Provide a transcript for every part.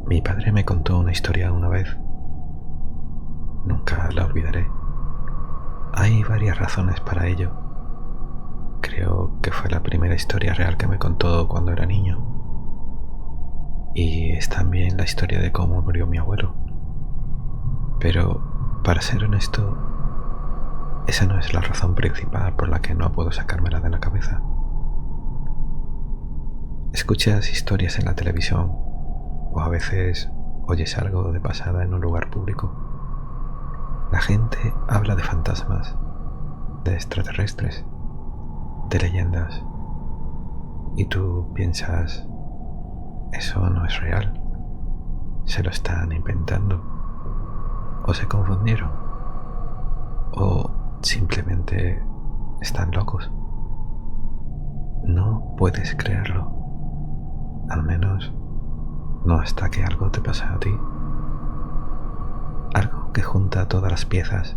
Mi padre me contó una historia una vez. Nunca la olvidaré. Hay varias razones para ello. Creo que fue la primera historia real que me contó cuando era niño. Y es también la historia de cómo murió mi abuelo. Pero, para ser honesto, esa no es la razón principal por la que no puedo sacármela de la cabeza. Escuchas historias en la televisión o a veces oyes algo de pasada en un lugar público. La gente habla de fantasmas, de extraterrestres, de leyendas. Y tú piensas, eso no es real. Se lo están inventando. O se confundieron. O simplemente están locos. No puedes creerlo. Al menos no hasta que algo te pasa a ti. Algo que junta todas las piezas,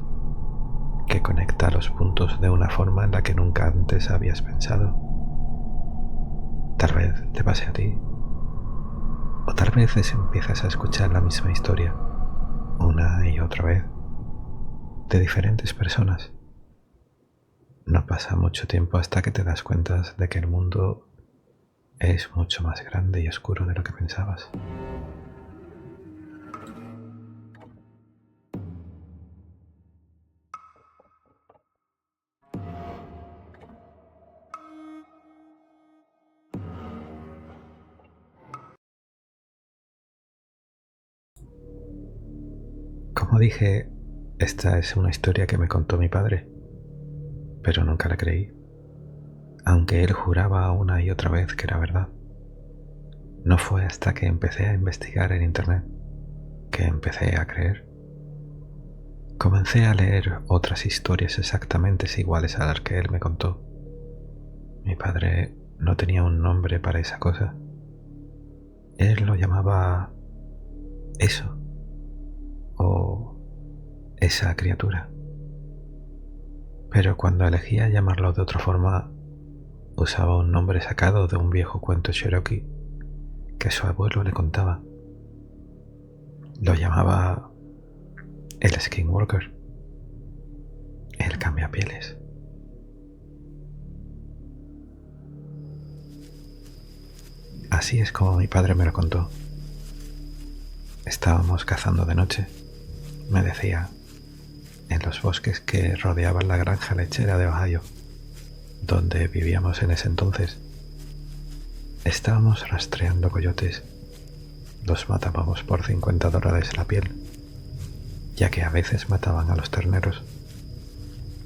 que conecta los puntos de una forma en la que nunca antes habías pensado. Tal vez te pase a ti. O tal vez empiezas a escuchar la misma historia, una y otra vez, de diferentes personas. No pasa mucho tiempo hasta que te das cuenta de que el mundo es mucho más grande y oscuro de lo que pensabas. Como dije, esta es una historia que me contó mi padre, pero nunca la creí, aunque él juraba una y otra vez que era verdad. No fue hasta que empecé a investigar en internet que empecé a creer. Comencé a leer otras historias exactamente iguales a las que él me contó. Mi padre no tenía un nombre para esa cosa. Él lo llamaba eso o esa criatura. Pero cuando elegía llamarlo de otra forma, usaba un nombre sacado de un viejo cuento cherokee que su abuelo le contaba. Lo llamaba el Skinwalker, el cambiapieles. Así es como mi padre me lo contó. Estábamos cazando de noche, me decía, en los bosques que rodeaban la granja lechera de Ohio, donde vivíamos en ese entonces. Estábamos rastreando coyotes. Los matábamos por $50 la piel, ya que a veces mataban a los terneros.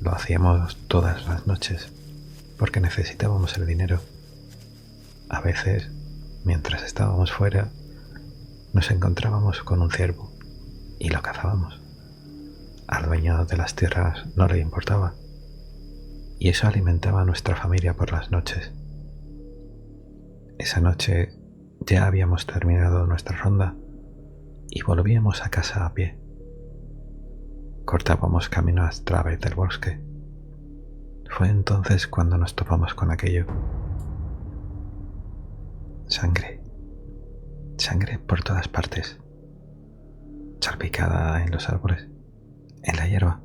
Lo hacíamos todas las noches, porque necesitábamos el dinero. A veces, mientras estábamos fuera, nos encontrábamos con un ciervo y lo cazábamos. Al dueño de las tierras no le importaba, y eso alimentaba a nuestra familia por las noches. Esa noche ya habíamos terminado nuestra ronda y volvíamos a casa a pie. Cortábamos camino a través del bosque. Fue entonces cuando nos topamos con aquello. Sangre. Sangre por todas partes. Salpicada en los árboles, en la hierba,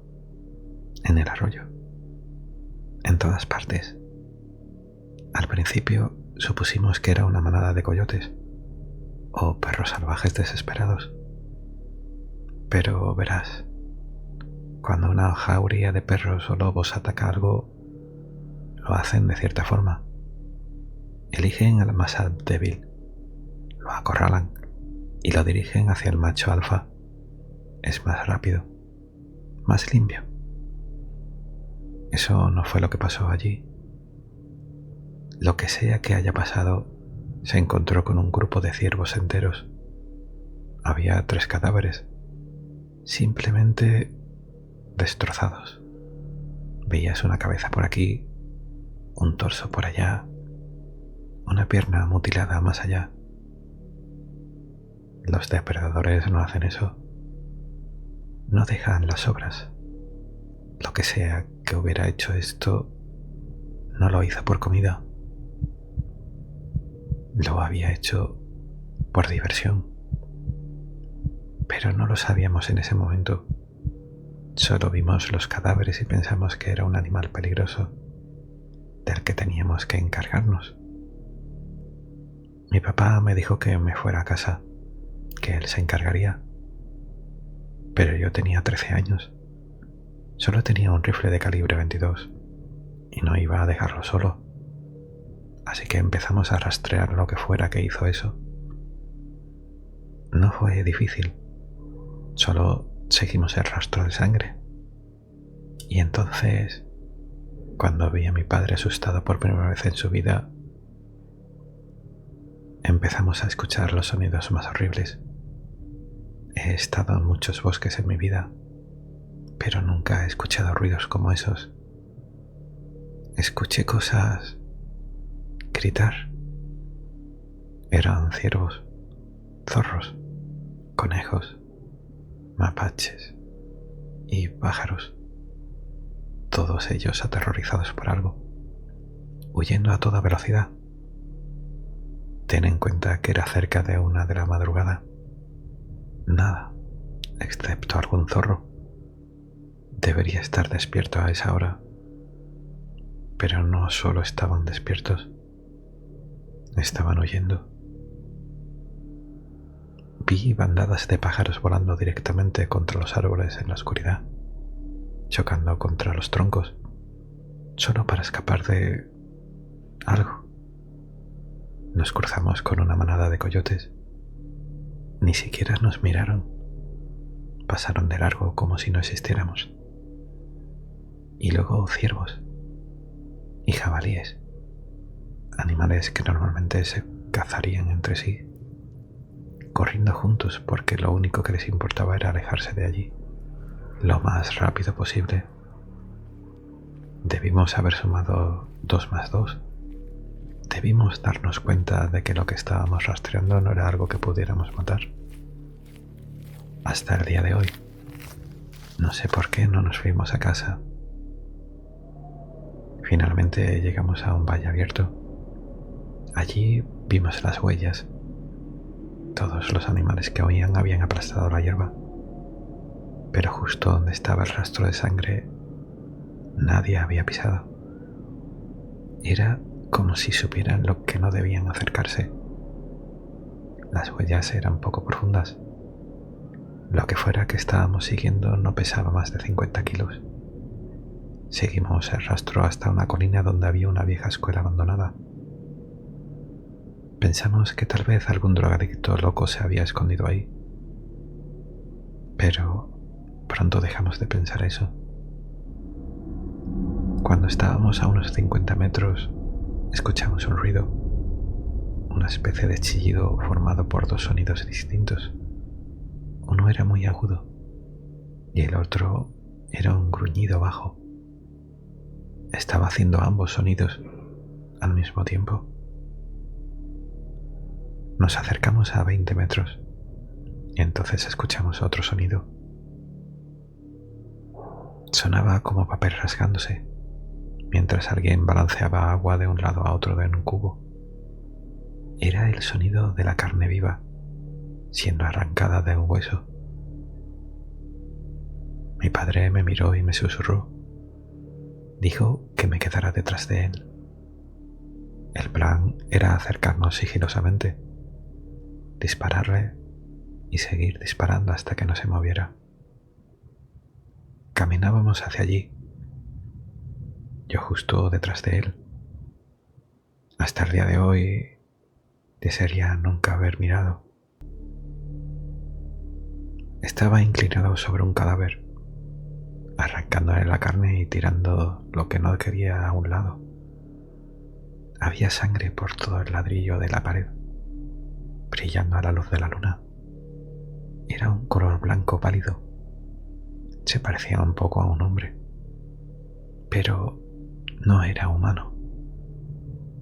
en el arroyo. En todas partes. Al principio supusimos que era una manada de coyotes o perros salvajes desesperados. Pero verás, cuando una jauría de perros o lobos ataca algo, lo hacen de cierta forma. Eligen al más débil, lo acorralan y lo dirigen hacia el macho alfa. Es más rápido, más limpio. Eso no fue lo que pasó allí. Lo que sea que haya pasado, se encontró con un grupo de ciervos enteros. Había 3 cadáveres, simplemente destrozados. Veías una cabeza por aquí, un torso por allá, una pierna mutilada más allá. Los depredadores no hacen eso. No dejan las sobras. Lo que sea que hubiera hecho esto, no lo hizo por comida. Lo había hecho por diversión. pero no lo sabíamos en ese momento. Solo vimos los cadáveres y pensamos que era un animal peligroso del que teníamos que encargarnos. Mi papá me dijo que me fuera a casa, que él se encargaría, pero yo tenía 13 años. Solo tenía un rifle de calibre 22 y no iba a dejarlo solo. Así que empezamos a rastrear lo que fuera que hizo eso. No fue difícil, solo seguimos el rastro de sangre. Y entonces, cuando vi a mi padre asustado por primera vez en su vida, empezamos a escuchar los sonidos más horribles. He estado en muchos bosques en mi vida, pero nunca he escuchado ruidos como esos. Escuché cosas gritar. Eran ciervos, zorros, conejos, mapaches y pájaros, todos ellos aterrorizados por algo, huyendo a toda velocidad. Ten en cuenta que era cerca de 1 de la madrugada. Nada, excepto algún zorro. Debería estar despierto a esa hora, pero no solo estaban despiertos, estaban huyendo. Vi bandadas de pájaros volando directamente contra los árboles en la oscuridad, chocando contra los troncos, solo para escapar de algo. Nos cruzamos con una manada de coyotes. Ni siquiera nos miraron. Pasaron de largo como si no existiéramos. Y luego ciervos y jabalíes, animales que normalmente se cazarían entre sí, corriendo juntos porque lo único que les importaba era alejarse de allí lo más rápido posible. Debimos haber sumado 2 más 2. Debimos darnos cuenta de que lo que estábamos rastreando no era algo que pudiéramos matar. Hasta el día de hoy, no sé por qué no nos fuimos a casa. Finalmente llegamos a un valle abierto. Allí vimos las huellas. Todos los animales que oían habían aplastado la hierba, pero justo donde estaba el rastro de sangre nadie había pisado. Era como si supieran lo que no debían acercarse. Las huellas eran poco profundas. Lo que fuera que estábamos siguiendo no pesaba más de 50 kilos. Seguimos el rastro hasta una colina donde había una vieja escuela abandonada. Pensamos que tal vez algún drogadicto loco se había escondido ahí. Pero pronto dejamos de pensar eso. Cuando estábamos a unos 50 metros, escuchamos un ruido, una especie de chillido formado por 2 sonidos distintos. Uno era muy agudo y el otro era un gruñido bajo. Estaba haciendo ambos sonidos al mismo tiempo. Nos acercamos a 20 metros y entonces escuchamos otro sonido. Sonaba como papel rasgándose mientras alguien balanceaba agua de un lado a otro en un cubo. Era el sonido de la carne viva siendo arrancada de un hueso. Mi padre me miró y me susurró. Dijo que me quedara detrás de él. El plan era acercarnos sigilosamente, dispararle y seguir disparando hasta que no se moviera. Caminábamos hacia allí, yo justo detrás de él. Hasta el día de hoy desearía nunca haber mirado. Estaba inclinado sobre un cadáver, arrancándole la carne y tirando lo que no quería a un lado. Había sangre por todo el ladrillo de la pared, brillando a la luz de la luna. Era un color blanco pálido. Se parecía un poco a un hombre, pero no era humano.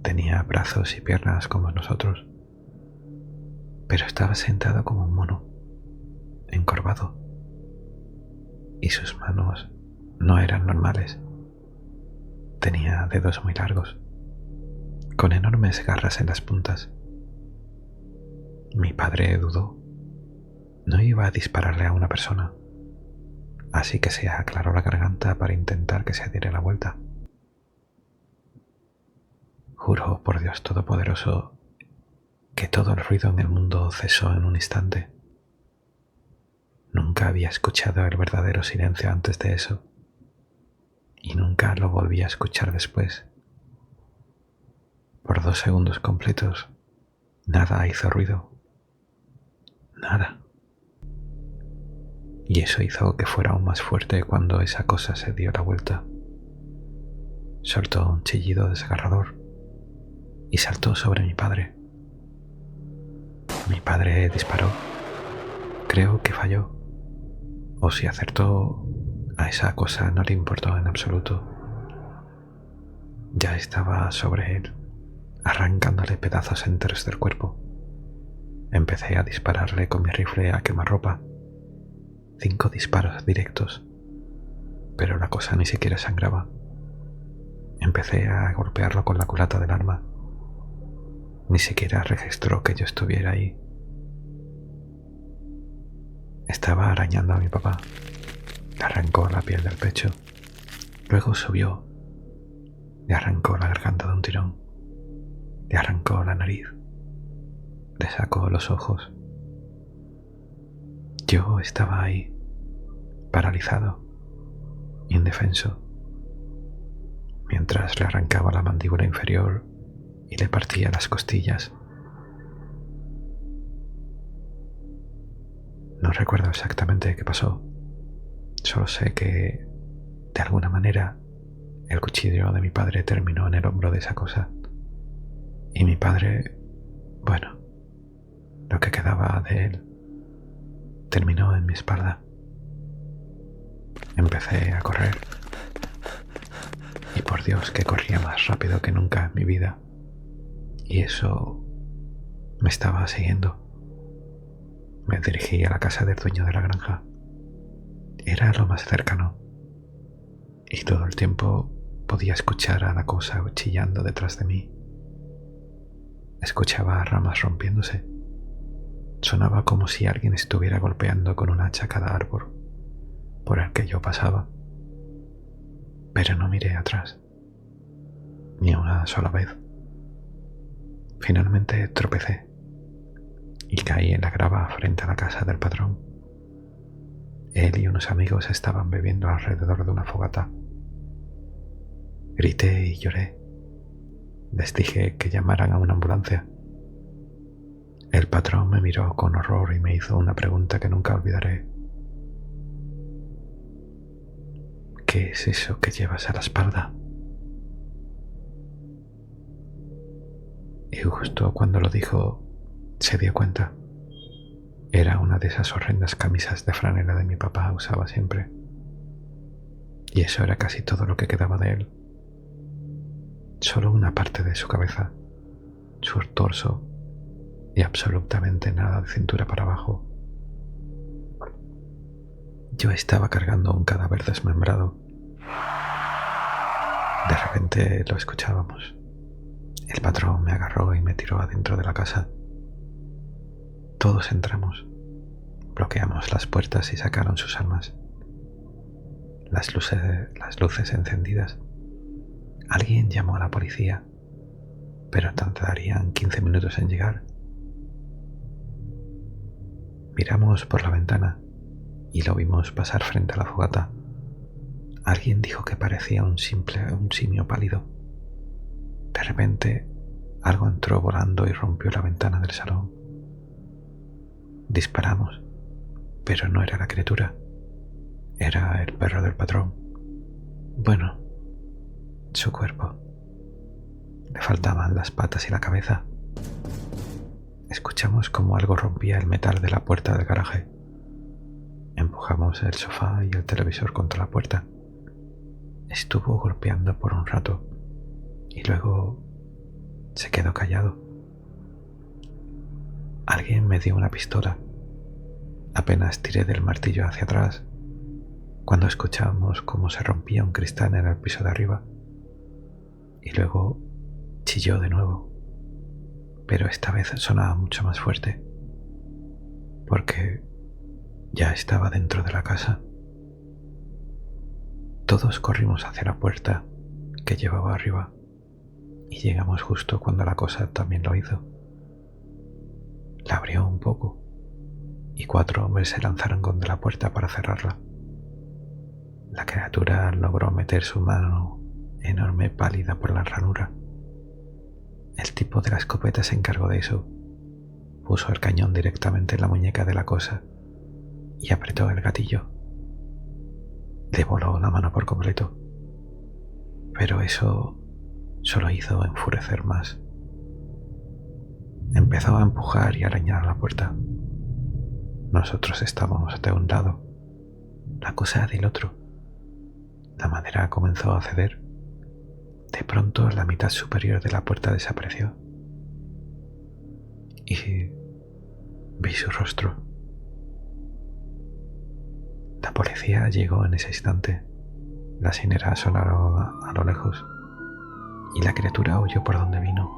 Tenía brazos y piernas como nosotros, pero estaba sentado como un mono, encorvado, y sus manos no eran normales. Tenía dedos muy largos, con enormes garras en las puntas. Mi padre dudó. No iba a dispararle a una persona, así que se aclaró la garganta para intentar que se diera la vuelta. Juro por Dios Todopoderoso que todo el ruido en el mundo cesó en un instante. Nunca había escuchado el verdadero silencio antes de eso, y nunca lo volví a escuchar después. Por 2 segundos completos, nada hizo ruido. Nada. Y eso hizo que fuera aún más fuerte cuando esa cosa se dio la vuelta. Soltó un chillido desgarrador y saltó sobre mi padre. Mi padre disparó. Creo que falló. O si acertó, a esa cosa no le importó en absoluto. Ya estaba sobre él, arrancándole pedazos enteros del cuerpo. Empecé a dispararle con mi rifle a quemarropa. 5 disparos directos, pero la cosa ni siquiera sangraba. Empecé a golpearlo con la culata del arma. Ni siquiera registró que yo estuviera ahí. Estaba arañando a mi papá. Le arrancó la piel del pecho. Luego subió. Le arrancó la garganta de un tirón. Le arrancó la nariz. Le sacó los ojos. Yo estaba ahí, paralizado, indefenso, mientras le arrancaba la mandíbula inferior y le partía las costillas. No recuerdo exactamente qué pasó. Solo sé que, de alguna manera, el cuchillo de mi padre terminó en el hombro de esa cosa. Y mi padre, bueno, lo que quedaba de él, terminó en mi espalda. Empecé a correr. Y por Dios que corría más rápido que nunca en mi vida. Y eso me estaba siguiendo. Me dirigí a la casa del dueño de la granja. Era lo más cercano. Y todo el tiempo podía escuchar a la cosa chillando detrás de mí. Escuchaba ramas rompiéndose. Sonaba como si alguien estuviera golpeando con un hacha cada árbol por el que yo pasaba. Pero no miré atrás, ni una sola vez. Finalmente tropecé y caí en la grava frente a la casa del patrón. Él y unos amigos estaban bebiendo alrededor de una fogata. Grité y lloré. Les dije que llamaran a una ambulancia. El patrón me miró con horror y me hizo una pregunta que nunca olvidaré. ¿Qué es eso que llevas a la espalda? Y justo cuando lo dijo, se dio cuenta. Era una de esas horrendas camisas de franela de mi papá usaba siempre. Y eso era casi todo lo que quedaba de él. Solo una parte de su cabeza, su torso y absolutamente nada de cintura para abajo. Yo estaba cargando un cadáver desmembrado. De repente lo escuchábamos. El patrón me agarró y me tiró adentro de la casa. Todos entramos, bloqueamos las puertas y sacaron sus armas. Las luces encendidas. Alguien llamó a la policía, pero tardarían 15 minutos en llegar. Miramos por la ventana y lo vimos pasar frente a la fogata. Alguien dijo que parecía un simio pálido. De repente, algo entró volando y rompió la ventana del salón. Disparamos, pero no era la criatura. Era el perro del patrón. Bueno, su cuerpo. Le faltaban las patas y la cabeza. Escuchamos como algo rompía el metal de la puerta del garaje. Empujamos el sofá y el televisor contra la puerta. Estuvo golpeando por un rato y luego se quedó callado. Alguien me dio una pistola. Apenas tiré del martillo hacia atrás cuando escuchamos cómo se rompía un cristal en el piso de arriba. Y luego chilló de nuevo, pero esta vez sonaba mucho más fuerte, porque Ya estaba dentro de la casa. Todos corrimos hacia la puerta que llevaba arriba y llegamos justo cuando la cosa también lo hizo. La abrió un poco y 4 hombres se lanzaron contra la puerta para cerrarla. La criatura logró meter su mano enorme pálida por la ranura. El tipo de la escopeta se encargó de eso. Puso el cañón directamente en la muñeca de la cosa y apretó el gatillo. Le voló la mano por completo, pero eso solo hizo enfurecer más. Empezó a empujar y arañar la puerta. Nosotros estábamos de un lado, la cosa del otro. La madera comenzó a ceder. De pronto la mitad superior de la puerta desapareció y vi su rostro. La policía llegó en ese instante. Las sirenas sonaron a lo lejos y la criatura huyó por donde vino.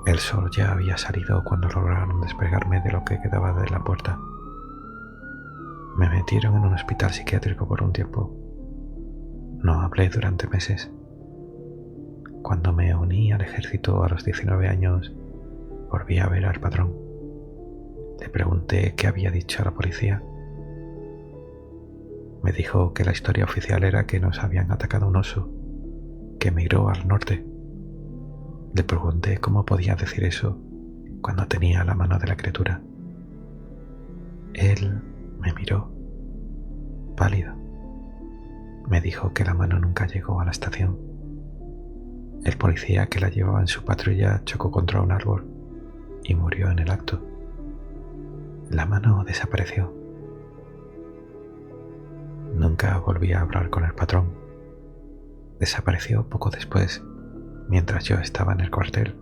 El sol ya había salido cuando lograron despegarme de lo que quedaba de la puerta. Me metieron en un hospital psiquiátrico por un tiempo. No hablé durante meses. Cuando me uní al ejército a los 19 años, volví a ver al patrón. Le pregunté qué había dicho a la policía. Me dijo que la historia oficial era que nos habían atacado un oso, que emigró al norte. Le pregunté cómo podía decir eso cuando tenía la mano de la criatura. Él me miró, pálido. Me dijo que la mano nunca llegó a la estación. El policía que la llevaba en su patrulla chocó contra un árbol y murió en el acto. La mano desapareció. Nunca volví a hablar con el patrón. Desapareció poco después, mientras yo estaba en el cuartel.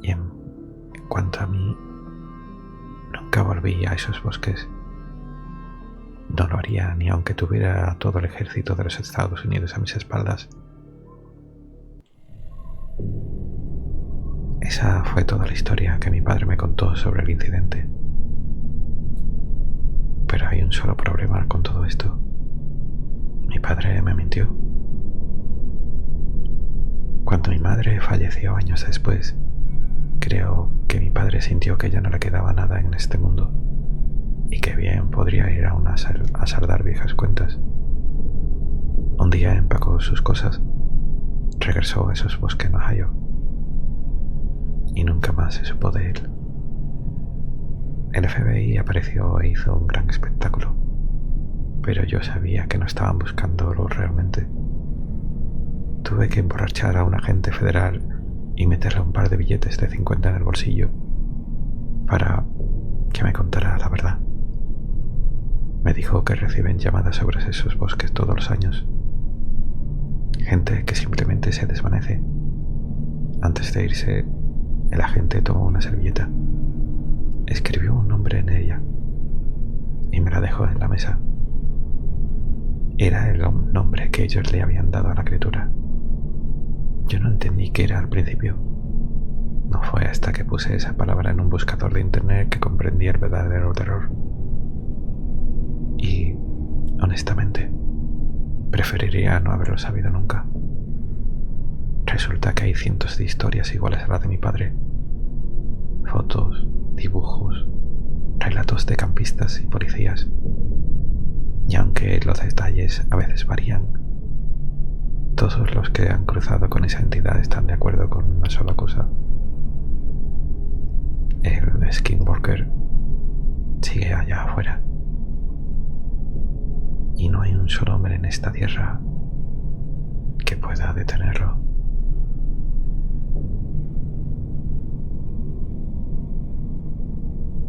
Y en cuanto a mí, nunca volví a esos bosques. No lo haría ni aunque tuviera a todo el ejército de los Estados Unidos a mis espaldas. Esa fue toda la historia que mi padre me contó sobre el incidente. Pero hay un solo problema con todo esto. Mi padre me mintió. Cuando mi madre falleció años después, creo que mi padre sintió que ya no le quedaba nada en este mundo y que bien podría ir a saldar viejas cuentas. Un día empacó sus cosas, regresó a esos bosques en Ohio y nunca más se supo de él. El FBI apareció e hizo un gran espectáculo, pero yo sabía que no estaban buscándolo realmente. Tuve que emborrachar a un agente federal y meterle un par de billetes de 50 en el bolsillo para que me contara la verdad. Me dijo que reciben llamadas sobre esos bosques todos los años. Gente que simplemente se desvanece. Antes de irse, el agente tomó una servilleta, escribió un nombre en ella y me la dejó en la mesa. Era el nombre que ellos le habían dado a la criatura. Yo no entendí qué era al principio. No fue hasta que puse esa palabra en un buscador de internet que comprendí el verdadero terror. Y, honestamente, preferiría no haberlo sabido nunca. Resulta que hay cientos de historias iguales a la de mi padre. Fotos, dibujos, relatos de campistas y policías. Y aunque los detalles a veces varían, todos los que han cruzado con esa entidad están de acuerdo con una sola cosa. El Skinwalker sigue allá afuera. Y no hay un solo hombre en esta tierra que pueda detenerlo.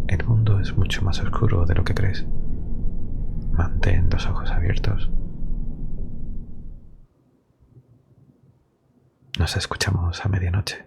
El mundo es mucho más oscuro de lo que crees. Mantén los ojos abiertos. Nos escuchamos a medianoche.